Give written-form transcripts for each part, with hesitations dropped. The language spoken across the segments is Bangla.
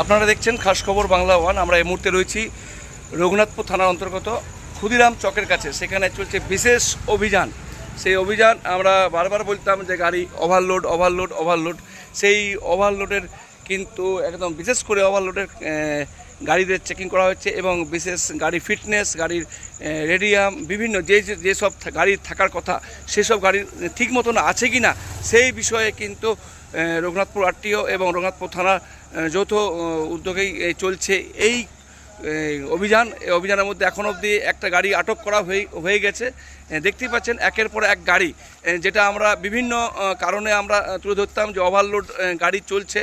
আপনারা দেখছেন খাস খবর বাংলা ওয়ান। আমরা এই মুহূর্তে রয়েছি রঘুনাথপুর থানার অন্তর্গত ক্ষুদিরাম চকের কাছে। সেখানে চলছে বিশেষ অভিযান। সেই অভিযান আমরা বারবার বলতাম যে গাড়ি ওভারলোড ওভারলোড ওভারলোড, সেই ওভারলোডের কিন্তু একদম বিশেষ করে ওভারলোডের গাড়িদের চেকিং করা হচ্ছে এবং বিশেষ গাড়ি ফিটনেস, গাড়ির রেডিয়াম, বিভিন্ন যেসব গাড়ির থাকার কথা সেসব গাড়ির ঠিক মতন আছে কি না সেই বিষয়ে কিন্তু রঘুনাথপুর আরটিও এবং রঘুনাথপুর থানার যৌথ উদ্যোগেই চলছে এই অভিযান। এই অভিযানের মধ্যে এখন অবধি একটা গাড়ি আটক করা হয়ে গেছে। দেখতেই পাচ্ছেন একের পর এক গাড়ি, যেটা আমরা বিভিন্ন কারণে আমরা তুলে ধরতাম যে ওভারলোড গাড়ি চলছে।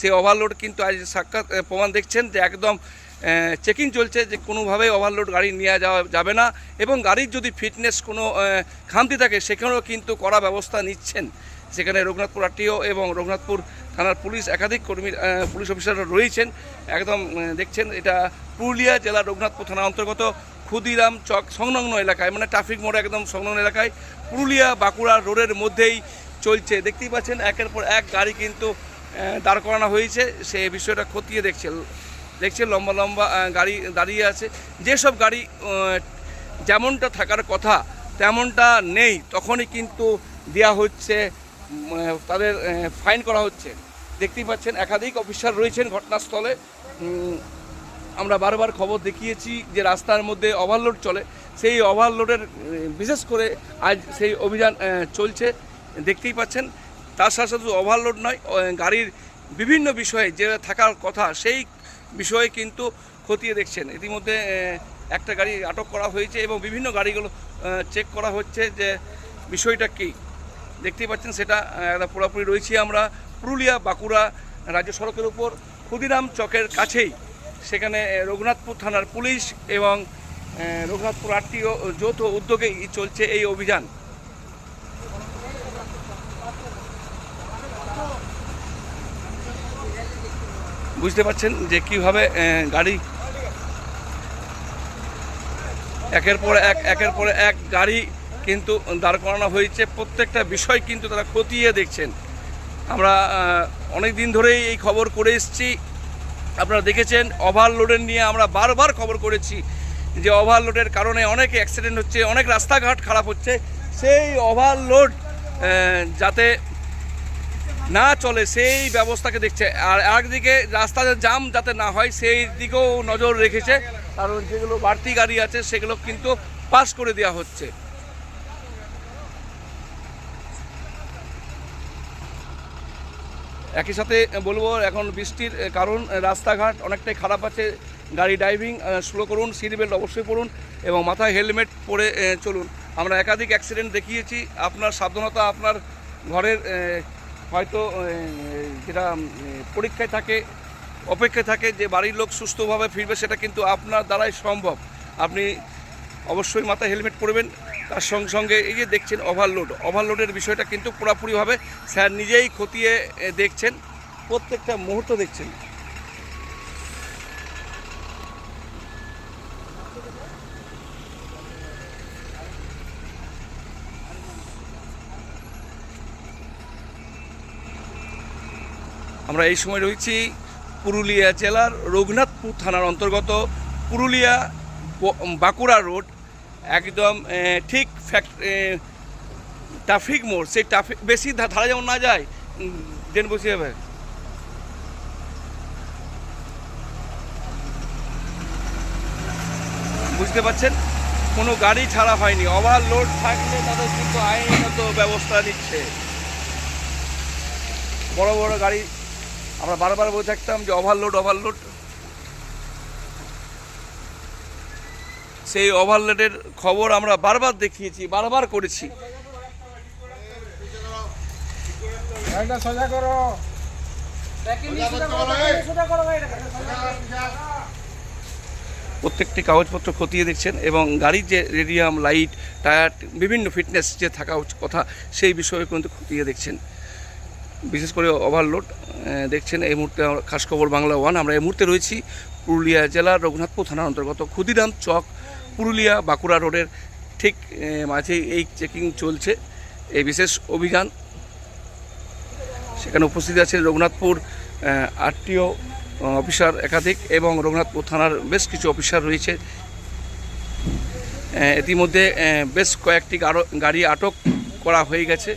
সেই ওভারলোড কিন্তু আজ সাক্ষাৎ প্রমাণ দেখছেন যে একদম চেকিং চলছে, যে কোনোভাবেই ওভারলোড গাড়ি নিয়ে যাওয়া যাবে না এবং গাড়ির যদি ফিটনেস কোনো খামতি থাকে সেখানেও কিন্তু কড়া ব্যবস্থা নিচ্ছেন। সেখানে রঘুনাথপুর আরটিও এবং রঘুনাথপুর থানার পুলিশ একাধিক কর্মী পুলিশ অফিসাররা রয়েছেন। একদম দেখছেন এটা পুরুলিয়া জেলার রঘুনাথপুর থানার অন্তর্গত ক্ষুদিরাম চক সংলগ্ন এলাকায়, মানে ট্রাফিক মোড় একদম সংলগ্ন এলাকায় পুরুলিয়া বাঁকুড়া রোডের মধ্যেই চলছে। দেখতেই পাচ্ছেন একের পর এক গাড়ি কিন্তু দাঁড় করানো হয়েছে। সে বিষয়টা খতিয়ে দেখছেন লম্বা লম্বা গাড়ি দাঁড়িয়ে আছে। যেসব গাড়ি যেমনটা থাকার কথা তেমনটা নেই তখনই কিন্তু দেওয়া হচ্ছে, তাদের ফাইন করা হচ্ছে। দেখতেই পাচ্ছেন একাধিক অফিসার রয়েছেন ঘটনাস্থলে। আমরা বারবার খবর দেখিয়েছি যে রাস্তার মধ্যে ওভারলোড চলে, সেই ওভারলোডের বিশেষ করে আজ সেই অভিযান চলছে। দেখতেই পাচ্ছেন তার সাথে সাথে ওভারলোড নয়, গাড়ির বিভিন্ন বিষয়ে যে থাকার কথা সেই বিষয়ে কিন্তু খতিয়ে দেখছেন। ইতিমধ্যে একটা গাড়ি আটক করা হয়েছে এবং বিভিন্ন গাড়িগুলো চেক করা হচ্ছে যে বিষয়টা কী। দেখতেই পাচ্ছেন সেটা পুরোপুরি রয়েছি আমরা পুরুলিয়া বাঁকুড়া রাজ্য সড়কের উপর ক্ষুদিরাম চকের কাছেই। সেখানে রঘুনাথপুর থানার পুলিশ এবং রঘুনাথপুর আরটিও যৌথ উদ্যোগেই চলছে এই অভিযান। বুঝতে পারছেন যে কীভাবে গাড়ি একের পর এক গাড়ি কিন্তু দাঁড় করানো হয়েছে। প্রত্যেকটা বিষয় কিন্তু তারা খতিয়ে দেখছেন। আমরা অনেক দিন ধরেই এই খবর করে এসেছি। আপনারা দেখেছেন ওভারলোডের নিয়ে আমরা বারবার খবর করেছি যে ওভারলোডের কারণে অনেক অ্যাক্সিডেন্ট হচ্ছে, অনেক রাস্তাঘাট খারাপ হচ্ছে। সেই ওভারলোড যাতে না চলে সেই ব্যবস্থাকে দেখছে, আর একদিকে রাস্তাতে জাম যাতে না হয় সেই দিকেও নজর রেখেছে। কারণ যেগুলো বাড়তি গাড়ি আছে সেগুলো কিন্তু পাস করে দেওয়া হচ্ছে। একই সাথে বলবো এখন বৃষ্টির কারণ রাস্তাঘাট অনেকটাই খারাপ আছে। গাড়ি ড্রাইভিং স্লো করুন, সিট বেল্ট অবশ্যই পরুন এবং মাথায় হেলমেট পরে চলুন। আমরা একাধিক অ্যাক্সিডেন্ট দেখিয়েছি। আপনার সাবধানতা আপনার ঘরের হয়তো যেটা পরীক্ষায় থাকে, অপেক্ষায় থাকে যে বাড়ির লোক সুস্থভাবে ফিরবে, সেটা কিন্তু আপনার দ্বারাই সম্ভব। আপনি অবশ্যই মাথায় হেলমেট পরবেন। তার সঙ্গে সঙ্গে এই যে দেখছেন ওভারলোডের বিষয়টা কিন্তু পুরোপুরিভাবে স্যার নিজেই খতিয়ে দেখছেন, প্রত্যেকটা মুহূর্ত দেখছেন। আমরা এই সময় রয়েছি পুরুলিয়া জেলার রঘুনাথপুর থানার অন্তর্গত পুরুলিয়া বাঁকুড়া রোড, একদম ঠিক ট্রাফিক মোড়। সেই ট্রাফিক বেশি ধারা যেমন না যায় ট্রেন বসে যাবে। বুঝতে পারছেন কোনো গাড়ি ছাড়া হয়নি। ওভারলোড থাকলে তাদের কিন্তু আইনত ব্যবস্থা নিচ্ছে। বড় বড় গাড়ি আমরা বারবার বলে থাকতাম যে ওভারলোড। সেই ওভারলোডের খবর আমরা বারবার দেখিয়েছি, বারবার করেছি। প্রত্যেকটি কাগজপত্র খতিয়ে দেখছেন এবং গাড়ির যে রেডিয়াম, লাইট, টায়ার, বিভিন্ন ফিটনেস যে থাকা কথা সেই বিষয়ে কিন্তু খতিয়ে দেখছেন। বিশেষ করে ওভারলোড দেখছেন এই মুহূর্তে খাস খবর বাংলা ওয়ান। আমরা এই মুহূর্তে রয়েছি পুরুলিয়া জেলার রঘুনাথপুর থানার অন্তর্গত ক্ষুদিরাম চক পুরুলিয়া বাঁকুড়া রোডের ঠিক মাঝে এই চেকিং চলছে, এই বিশেষ অভিযান। সেখানে উপস্থিত আছে রঘুনাথপুর আরটিও অফিসার একাধিক এবং রঘুনাথপুর থানার বেশ কিছু অফিসার রয়েছে। ইতিমধ্যে বেশ কয়েকটি গাড়ি আটক করা হয়ে গেছে।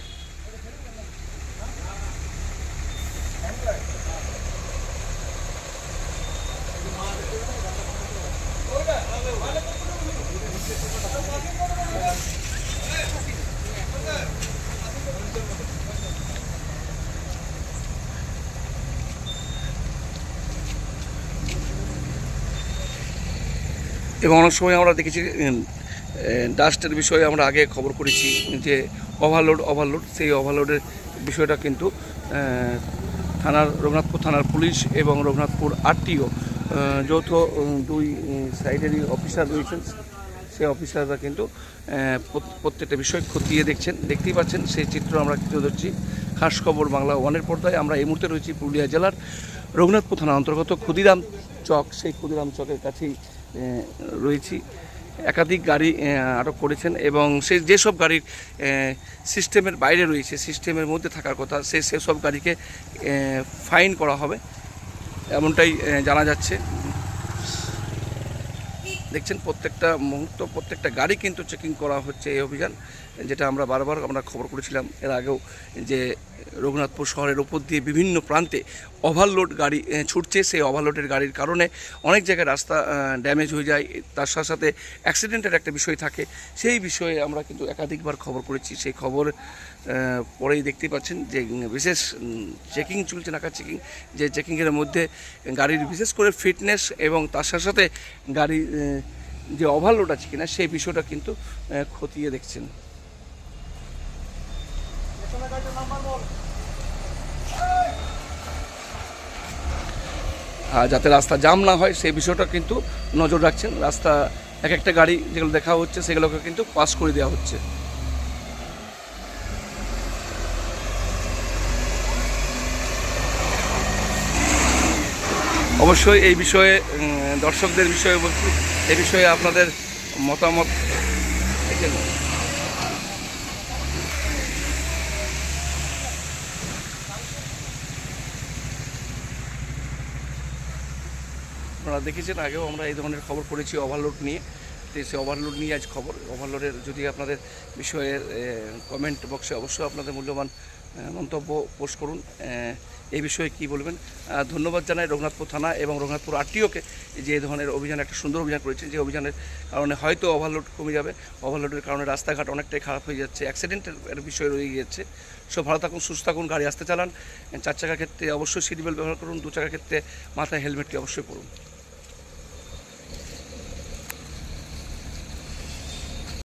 এবং অনেক সময় আমরা দেখেছি ডাস্টের বিষয়ে আমরা আগে খবর করেছি যে ওভারলোড সেই ওভারলোডের বিষয়টা কিন্তু রঘুনাথপুর থানার পুলিশ এবং রঘুনাথপুর আরটিও যৌথ দুই সাইডেরই অফিসার রয়েছেন। সেই অফিসাররা কিন্তু প্রত্যেকটা বিষয় খতিয়ে দেখতেই পাচ্ছেন। সেই চিত্র আমরা তুলে ধরছি। খাস খবর বাংলা ওয়ানের পর্দায়। আমরা এই মুহূর্তে রয়েছি পুরুলিয়া জেলার রঘুনাথপুর থানা অন্তর্গত ক্ষুদিরাম চক। সেই ক্ষুদিরাম চকের কাছেই রয়েছি। একাধিক গাড়ি আটক করেছেন এবং সেই যেসব গাড়ির সিস্টেমের বাইরে রয়েছে, সিস্টেমের মধ্যে থাকার কথা, সেসব গাড়িকে ফাইন করা হবে এমনটাই জানা যাচ্ছে। দেখছেন প্রত্যেকটা মুহূর্ত প্রত্যেকটা গাড়ি কিন্তু চেকিং করা হচ্ছে এই অভিযান, যেটা আমরা বারবার খবর করেছিলাম এর আগেও যে রঘুনাথপুর শহরের উপর দিয়ে বিভিন্ন প্রান্তে ওভারলোড গাড়ি ছুটছে। সেই ওভারলোডের গাড়ির কারণে অনেক জায়গায় রাস্তা ড্যামেজ হয়ে যায়, তার সাথে সাথে অ্যাক্সিডেন্টের একটা বিষয় থাকে। সেই বিষয়ে আমরা কিন্তু একাধিকবার খবর করেছি। সেই খবর পরেই দেখতেই পাচ্ছেন যে বিশেষ চেকিং চলছে, নাকা চেকিং। যে চেকিংয়ের মধ্যে গাড়ির বিশেষ করে ফিটনেস এবং তার সাথে সাথে গাড়ির যে ওভারলোড আছে কিনা সেই বিষয়টা কিন্তু খতিয়ে দেখছেন। যাতে রাস্তা জাম না হয় সেই বিষয়টা কিন্তু নজর রাখছেন। রাস্তা এক একটা গাড়ি যেগুলো দেখা হচ্ছে সেগুলোকে কিন্তু পাস করে দেওয়া হচ্ছে। অবশ্যই এই বিষয়ে দর্শকদের বিষয়ে বলছি, এই বিষয়ে আপনাদের মতামত আপনারা দেখেছেন। আগেও আমরা এই ধরনের খবর করেছি ওভারলোড নিয়ে। তো সেই ওভারলোড নিয়ে আজ খবর। ওভারলোডের যদি আপনাদের বিষয়ের কমেন্ট বক্সে অবশ্যই আপনাদের মূল্যবান মন্তব্য পোস্ট করুন। এই বিষয়ে কি বলবেন। ধন্যবাদ জানাই রঘুনাথপুর থানা এবং রঘুনাথপুর আরটিওকে যে এই ধরনের অভিযান, একটা সুন্দর অভিযান করেছেন। যে অভিযানের কারণে হয়তো ওভারলোড কমে যাবে। ওভারলোডের কারণে রাস্তাঘাট অনেকটাই খারাপ হয়ে যাচ্ছে, অ্যাক্সিডেন্টের বিষয় রয়ে যাচ্ছে। সব ভালো থাকুন, সুস্থ থাকুন, গাড়ি আসতে চালান। 4 চাকার ক্ষেত্রে অবশ্যই সিট বেল্ট ব্যবহার করুন, 2 চাকার ক্ষেত্রে মাথায় হেলমেটটি অবশ্যই পরুন।